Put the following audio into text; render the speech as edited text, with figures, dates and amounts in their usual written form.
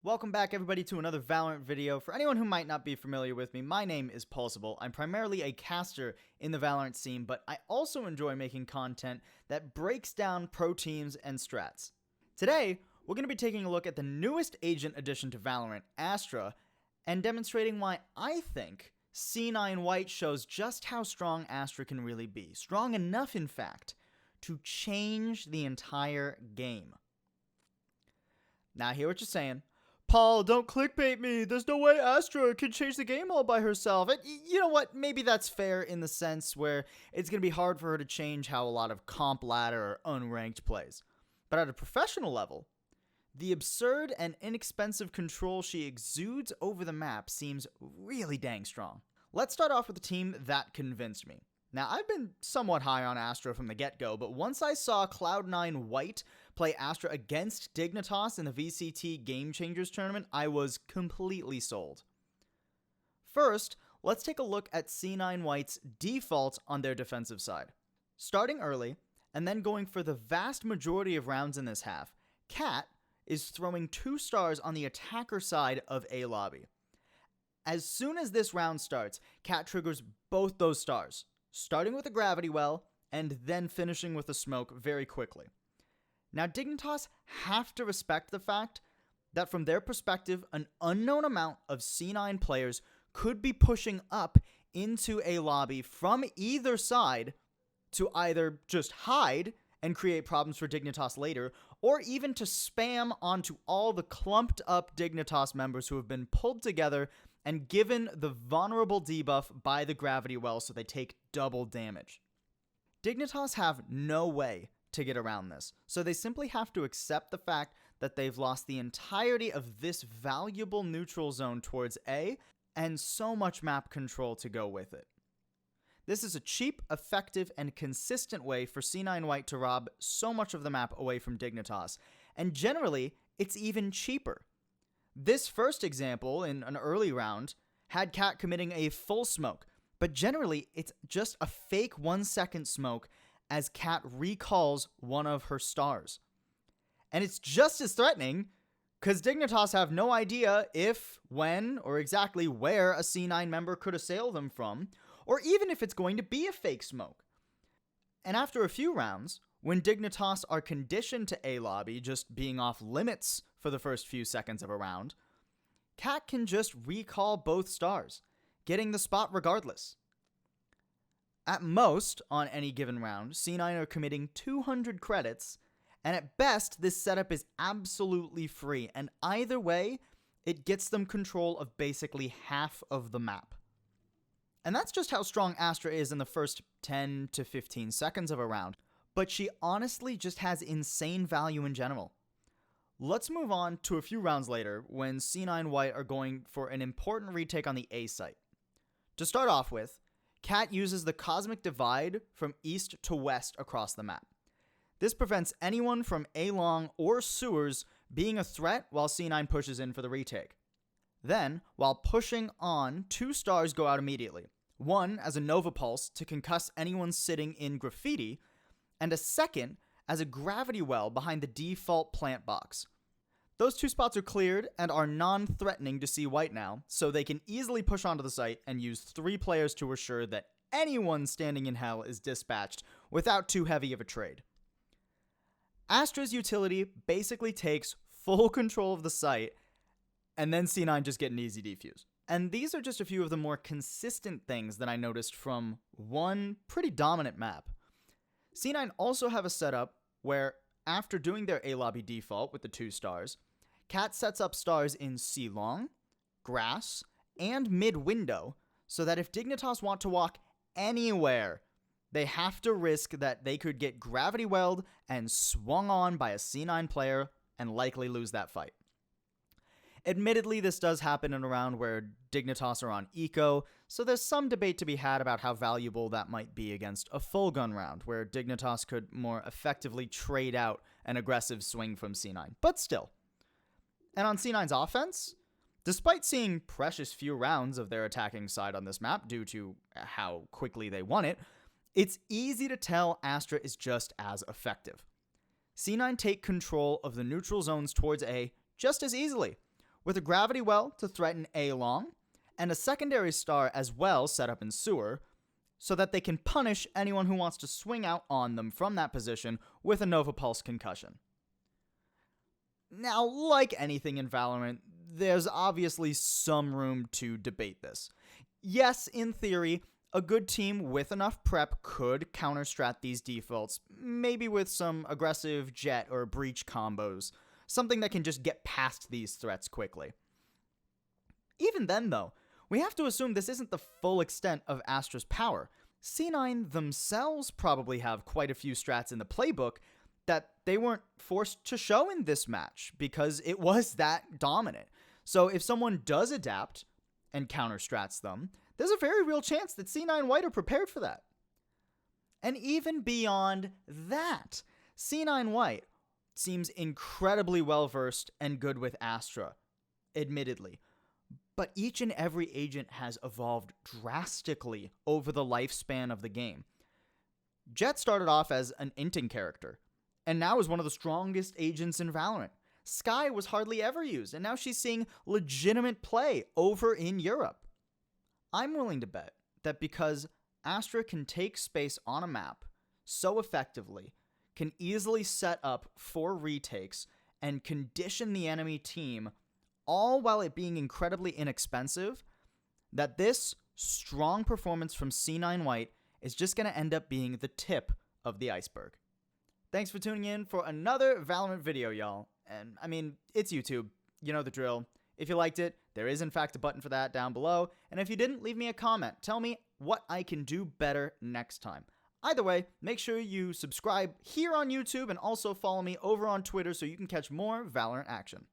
Welcome back everybody to another Valorant video. For anyone who might not be familiar with me, my name is Pulsable. I'm primarily a caster in the Valorant scene, but I also enjoy making content that breaks down pro teams and strats. Today, we're going to be taking a look at the newest agent addition to Valorant, Astra, and demonstrating why I think C9 White shows just how strong Astra can really be. Strong enough, in fact, to change the entire game. Now I hear what you're saying. Paul, don't clickbait me. There's no way Astra can change the game all by herself. And you know what? Maybe that's fair in the sense where it's going to be hard for her to change how a lot of comp ladder or unranked plays. But at a professional level, the absurd and inexpensive control she exudes over the map seems really dang strong. Let's start off with a team that convinced me. Now, I've been somewhat high on Astra from the get-go, but once I saw Cloud9 White play Astra against Dignitas in the VCT Game Changers tournament, I was completely sold. First, let's take a look at C9 White's default on their defensive side. Starting early, and then going for the vast majority of rounds in this half, Cat is throwing 2 stars on the attacker side of A lobby. As soon as this round starts, Cat triggers both those stars, starting with a gravity well, and then finishing with a smoke very quickly. Now, Dignitas have to respect the fact that from their perspective, an unknown amount of C9 players could be pushing up into a lobby from either side to either just hide and create problems for Dignitas later, or even to spam onto all the clumped up Dignitas members who have been pulled together and given the vulnerable debuff by the gravity well so they take double damage. Dignitas have no way to get around this, so they simply have to accept the fact that they've lost the entirety of this valuable neutral zone towards A, and so much map control to go with it. This is a cheap, effective, and consistent way for C9 White to rob so much of the map away from Dignitas, and generally, it's even cheaper. This first example, in an early round, had Cat committing a full smoke, but generally, it's just a fake 1-second smoke as Cat recalls one of her stars. And it's just as threatening, because Dignitas have no idea if, when, or exactly where a C9 member could assail them from, or even if it's going to be a fake smoke. And after a few rounds, when Dignitas are conditioned to A lobby just being off limits for the first few seconds of a round, Cat can just recall both stars, getting the spot regardless. At most, on any given round, C9 are committing 200 credits, and at best, this setup is absolutely free, and either way, it gets them control of basically half of the map. And that's just how strong Astra is in the first 10 to 15 seconds of a round, but she honestly just has insane value in general. Let's move on to a few rounds later when C9 White are going for an important retake on the A site. To start off with, Cat uses the Cosmic Divide from east to west across the map. This prevents anyone from A-Long or sewers being a threat while C9 pushes in for the retake. Then, while pushing on, 2 stars go out immediately. One as a Nova Pulse to concuss anyone sitting in graffiti, and a second as a gravity well behind the default plant box. Those 2 spots are cleared and are non-threatening to see White now, so they can easily push onto the site and use 3 players to assure that anyone standing in hell is dispatched without too heavy of a trade. Astra's utility basically takes full control of the site, and then C9 just get an easy defuse. And these are just a few of the more consistent things that I noticed from one pretty dominant map. C9 also have a setup where, after doing their A-lobby default with the 2 stars, Cat sets up stars in C-Long, Grass, and mid-window, so that if Dignitas want to walk anywhere, they have to risk that they could get gravity welled and swung on by a C9 player and likely lose that fight. Admittedly, this does happen in a round where Dignitas are on eco, so there's some debate to be had about how valuable that might be against a full gun round, where Dignitas could more effectively trade out an aggressive swing from C9, but still. And on C9's offense, despite seeing precious few rounds of their attacking side on this map due to how quickly they won it, it's easy to tell Astra is just as effective. C9 take control of the neutral zones towards A just as easily, with a gravity well to threaten A long, and a secondary star as well set up in sewer, so that they can punish anyone who wants to swing out on them from that position with a Nova Pulse concussion. Now, like anything in Valorant, there's obviously some room to debate this. Yes, in theory, a good team with enough prep could counter-strat these defaults, maybe with some aggressive jet or breach combos, something that can just get past these threats quickly. Even then, though, we have to assume this isn't the full extent of Astra's power. C9 themselves probably have quite a few strats in the playbook that they weren't forced to show in this match because it was that dominant. So if someone does adapt and counter-strats them, there's a very real chance that C9 White are prepared for that. And even beyond that, C9 White seems incredibly well-versed and good with Astra, admittedly. But each and every agent has evolved drastically over the lifespan of the game. Jet started off as an inting character, and now is one of the strongest agents in Valorant. Skye was hardly ever used, and now she's seeing legitimate play over in Europe. I'm willing to bet that because Astra can take space on a map so effectively, can easily set up for retakes, and condition the enemy team, all while it being incredibly inexpensive, that this strong performance from C9 White is just going to end up being the tip of the iceberg. Thanks for tuning in for another Valorant video, y'all. And, I mean, it's YouTube. You know the drill. If you liked it, there is in fact a button for that down below. And if you didn't, leave me a comment. Tell me what I can do better next time. Either way, make sure you subscribe here on YouTube and also follow me over on Twitter so you can catch more Valorant action.